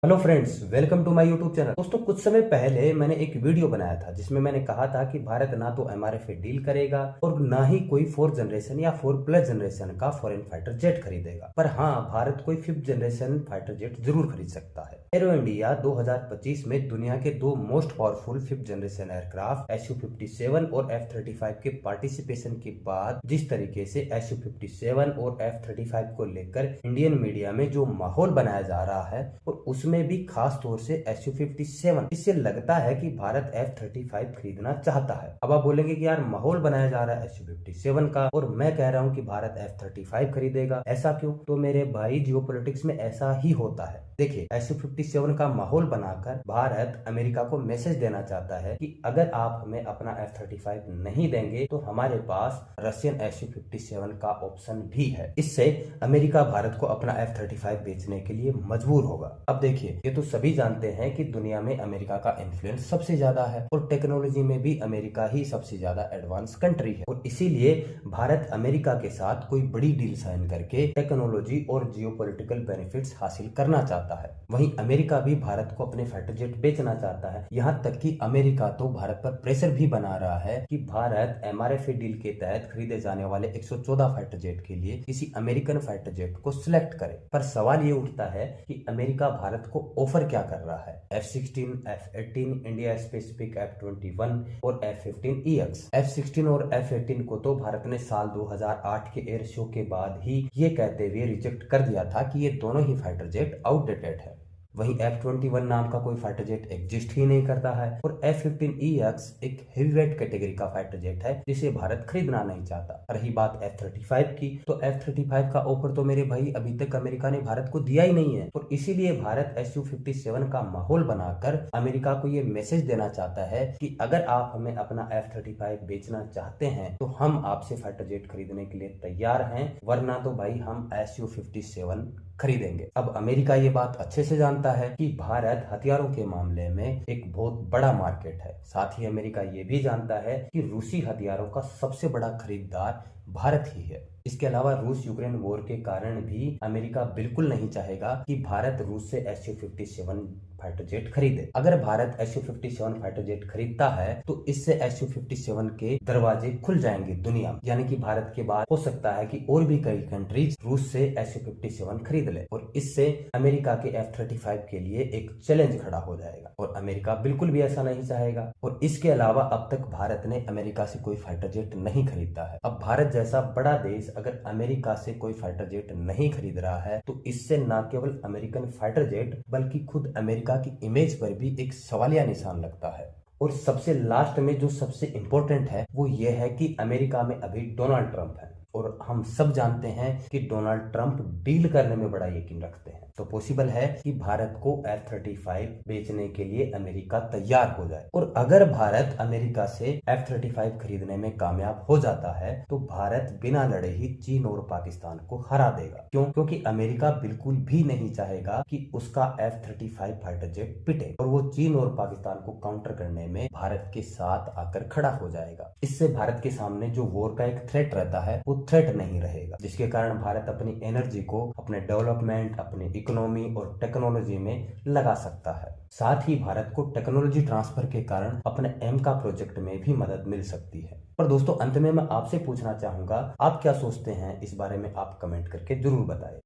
Hello friends, welcome to my YouTube channel. दोस्तों, कुछ समय पहले मैंने एक वीडियो बनाया था जिसमें मैंने कहा था कि भारत ना तो एमआरएफ डील करेगा और ना ही कोई फोर्थ जनरेशन या 4+ जनरेशन का फॉरेन फाइटर जेट खरीदेगा। पर हाँ, भारत कोई 5th जनरेशन फाइटर जेट जरूर खरीद सकता है। एरो इंडिया 2025 में दुनिया के दो most powerful 5th generation aircraft SU-57 और F-35 के पार्टिसिपेशन के बाद जिस तरीके से SU-57 और F-35 को लेकर इंडियन मीडिया में जो माहौल बनाया जा रहा है और उसमें भी खास तौर से SU-57, इससे लगता है कि भारत F-35 खरीदना चाहता है। अब आप बोलेंगे कि यार माहौल बनाया जा रहा है SU-57 का और मैं कह रहा हूं कि भारत F-35 खरीदेगा, ऐसा क्यों? तो मेरे भाई, जियोपॉलिटिक्स में ऐसा ही होता है। देखिए, SU-57 का माहौल बनाकर भारत अमेरिका को मैसेज देना चाहता है कि अगर आप हमें अपना F-35 नहीं देंगे तो हमारे पास रशियन SU-57 का ऑप्शन भी है। इससे अमेरिका भारत को अपना F-35 बेचने के लिए मजबूर होगा। अब देखिए, ये तो सभी जानते हैं कि दुनिया में अमेरिका का इन्फ्लुएंस सबसे ज्यादा है और टेक्नोलॉजी में भी अमेरिका ही सबसे ज्यादा एडवांस कंट्री है और इसीलिए भारत अमेरिका के साथ कोई बड़ी डील साइन करके टेक्नोलॉजी और जियोपॉलिटिकल बेनिफिट्स हासिल करना चाहता है। वहीं अमेरिका भी भारत को अपने फाइटर जेट बेचना चाहता है। यहाँ तक कि अमेरिका तो भारत पर प्रेशर भी बना रहा है कि भारत एमआरएफ डील के तहत खरीदे जाने वाले 114 फाइटर जेट के लिए किसी अमेरिकन फाइटर जेट को सिलेक्ट करे। पर सवाल ये उठता है कि अमेरिका भारत को ऑफर क्या कर रहा है? F-16, F-18, India specific F-21 और F-15EX। F-16 और F-18 को तो भारत ने साल 2008 के एयर शो के बाद ही ये कहते हुए रिजेक्ट कर दिया था कि ये दोनों ही फाइटर जेट आउटडेटेड है। वहीं F-21 नाम का कोई फाइटर जेट एग्जिस्ट ही नहीं करता है और F-15EX एक हेवीवेट कैटेगरी का फाइटर जेट है जिसे भारत खरीदना नहीं चाहता। रही बात F-35 की, तो F-35 का ऑफर तो मेरे भाई अभी तक अमेरिका ने भारत को दिया ही नहीं है और इसीलिए भारत SU-57 का माहौल बनाकर अमेरिका को ये मैसेज देना चाहता है कि अगर आप हमें अपना F-35 बेचना चाहते हैं तो हम आपसे फाइटर जेट खरीदने के लिए तैयार हैं, वरना तो भाई हम SU-57 खरीदेंगे। अब अमेरिका ये बात अच्छे से जानता है कि भारत हथियारों के मामले में एक बहुत बड़ा मार्केट है। साथ ही अमेरिका ये भी जानता है कि रूसी हथियारों का सबसे बड़ा खरीदार भारत ही है। इसके अलावा रूस यूक्रेन वॉर के कारण भी अमेरिका बिल्कुल नहीं चाहेगा कि भारत रूस से SU-57 फाइटर जेट खरीदे। अगर भारत SU-57 फाइटर जेट खरीदता है तो इससे SU-57 के दरवाजे खुल जाएंगे दुनिया में, यानी कि भारत के बाद हो सकता है कि और भी कई कंट्रीज रूस से SU-57 खरीद ले और इससे अमेरिका के F-35 के लिए एक चैलेंज खड़ा हो जाएगा और अमेरिका बिल्कुल भी ऐसा नहीं चाहेगा। और इसके अलावा अब तक भारत ने अमेरिका से कोई फाइटर जेट नहीं खरीदा है। अब भारत जैसा बड़ा देश अगर अमेरिका से कोई फाइटर जेट नहीं खरीद रहा है तो इससे न केवल अमेरिकन फाइटर जेट बल्कि खुद अमेरिका की इमेज पर भी एक सवालिया निशान लगता है। और सबसे लास्ट में जो सबसे इंपॉर्टेंट है वो ये है कि अमेरिका में अभी डोनाल्ड ट्रंप है और हम सब जानते हैं कि डोनाल्ड ट्रंप डील करने में बड़ा यकीन रखते हैं। तो पॉसिबल है कि भारत को F-35 बेचने के लिए अमेरिका तैयार हो जाए और अगर भारत अमेरिका से F-35 खरीदने में कामयाब हो जाता है तो भारत बिना लड़े ही चीन और पाकिस्तान को हरा देगा। क्यों? क्योंकि अमेरिका बिल्कुल भी नहीं चाहेगा कि उसका F-35 फाइटर जेट पिटे और वो चीन और पाकिस्तान को काउंटर करने में भारत के साथ आकर खड़ा हो जाएगा। इससे भारत के सामने जो वॉर का एक थ्रेट रहता है वो थ्रेट नहीं रहेगा, जिसके कारण भारत अपनी एनर्जी को अपने डेवलपमेंट, अपनी इकोनॉमी और टेक्नोलॉजी में लगा सकता है। साथ ही भारत को टेक्नोलॉजी ट्रांसफर के कारण अपने एम का प्रोजेक्ट में भी मदद मिल सकती है। पर दोस्तों, अंत में मैं आपसे पूछना चाहूंगा, आप क्या सोचते हैं इस बारे में? आप कमेंट करके जरूर बताएं।